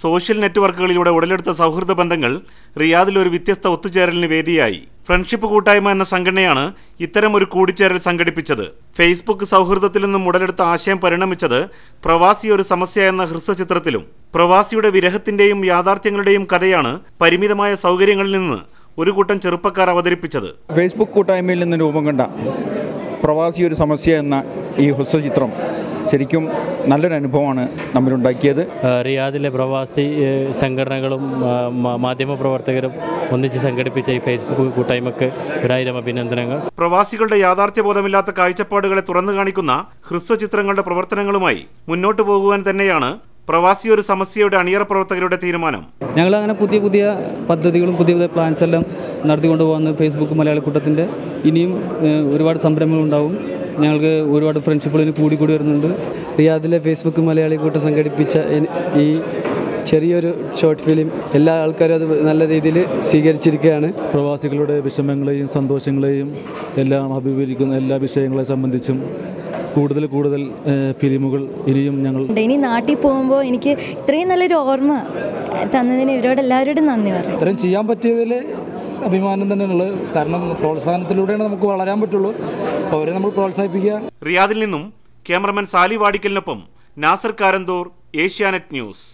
Social നെറ്റ്വർക്കുകളിലൂടെ ഉടലെടുത്ത സൗഹൃദ ബന്ധങ്ങൾ റിയാദിൽ ഒരു വ്യത്യസ്ത ഒത്തുചേരലിന് വേദിയായി. ഫ്രണ്ട്ഷിപ്പ് കൂട്ടായ്മ എന്ന സംഘടനയാണ് ഇത്തരം ഒരു കൂടിച്ചേരൽ സംഘടിപ്പിച്ചത്. ഫേസ്ബുക്ക് സൗഹൃദത്തിൽ നിന്നും ഉടലെടുത്ത ആശയം പരിണമിച്ചത് പ്രവാസി ഒരു സമസ്യ എന്ന ഹ്രസ്വചിത്രത്തിലും. പ്രവാസിയുടെ വിരഹത്തിന്റെയും യാഥാർത്ഥ്യങ്ങളുടെയും കഥയാണ് പരിമിതമായ സൗകര്യങ്ങളിൽ നിന്ന് ഒരു കൂട്ടം ചെറുപ്പക്കാർ അവതരിപ്പിച്ചത്. ഫേസ്ബുക്ക് കൂട്ടായ്മയിൽ നിന്ന് രൂപം കൊണ്ട പ്രവാസി ഒരു സമസ്യ എന്ന ഈ ഹ്രസ്വചിത്രം ശരിക്കും നല്ലൊരു അനുഭവമാണ് നമ്മളുണ്ടാക്കിയത്. റിയാദിലെ പ്രവാസി സംഘടനകളും മാധ്യമപ്രവർത്തകരും ഒന്നിച്ച് സംഘടിപ്പിച്ച ഈ ഫേസ്ബുക്ക് കൂട്ടായ്മക്ക് 1000 അഭിനന്ദനങ്ങൾ. പ്രവാസികളുടെ യാഥാർത്ഥ്യബോധമില്ലാത്ത കാഴ്ചപ്പാടുകളെ തുറന്നു കാണിക്കുന്ന ഹ്രസ്വചിത്രങ്ങളുടെ പ്രവർത്തനങ്ങളുമായി മുന്നോട്ടു പോകുവാൻ തന്നെയാണ് പ്രവാസി ഒരു സമസ്യയുടെ അണിയറ പ്രവർത്തകരുടെ തീരുമാനം. ഞങ്ങളങ്ങനെ പുതിയ പദ്ധതികളും പുതിയ പ്ലാൻസ് എല്ലാം നടത്തിക്കൊണ്ടു പോകുന്ന ഫേസ്ബുക്ക് മലയാളി കൂട്ടത്തിൻ്റെ ഇനിയും ഒരുപാട് സംരംഭങ്ങളുണ്ടാവും. ഞങ്ങൾക്ക് ഒരുപാട് ഫ്രണ്ട്ഷിപ്പുകൾ കൂടി വരുന്നുണ്ട്. റിയാദിലെ ഫേസ്ബുക്ക് മലയാളി കൂട്ടം സംഘടിപ്പിച്ച ഈ ചെറിയൊരു ഷോർട്ട് ഫിലിം എല്ലാ ആൾക്കാരും അത് നല്ല രീതിയിൽ സ്വീകരിച്ചിരിക്കുകയാണ്. പ്രവാസികളുടെ വിഷമങ്ങളെയും സന്തോഷങ്ങളെയും എല്ലാം അഭിമുഖീകരിക്കുന്ന എല്ലാ വിഷയങ്ങളെ സംബന്ധിച്ചും കൂടുതൽ ഫിലിമുകൾ ഇനിയും ഞങ്ങൾ ഇനി നാട്ടിൽ പോകുമ്പോൾ എനിക്ക് ഇത്രയും നല്ലൊരു ഓർമ്മ തന്നതിന് ഇവരോട് എല്ലാവരോടും നന്ദി പറഞ്ഞു. ഇത്രയും ചെയ്യാൻ പറ്റിയതിൽ അഭിമാനം തന്നെയുള്ളത്. കാരണം പ്രോത്സാഹനത്തിലൂടെയാണ് നമുക്ക് വളരാൻ പറ്റുള്ളൂ. അപ്പോൾ അവരെ നമ്മൾ പ്രോത്സാഹിപ്പിക്കുക. റിയാദിൽ നിന്നും ക്യാമറമാൻ സാലി വാടിക്കലിനൊപ്പം നാസർ കാരന്തൂർ, ഏഷ്യാനെറ്റ് ന്യൂസ്.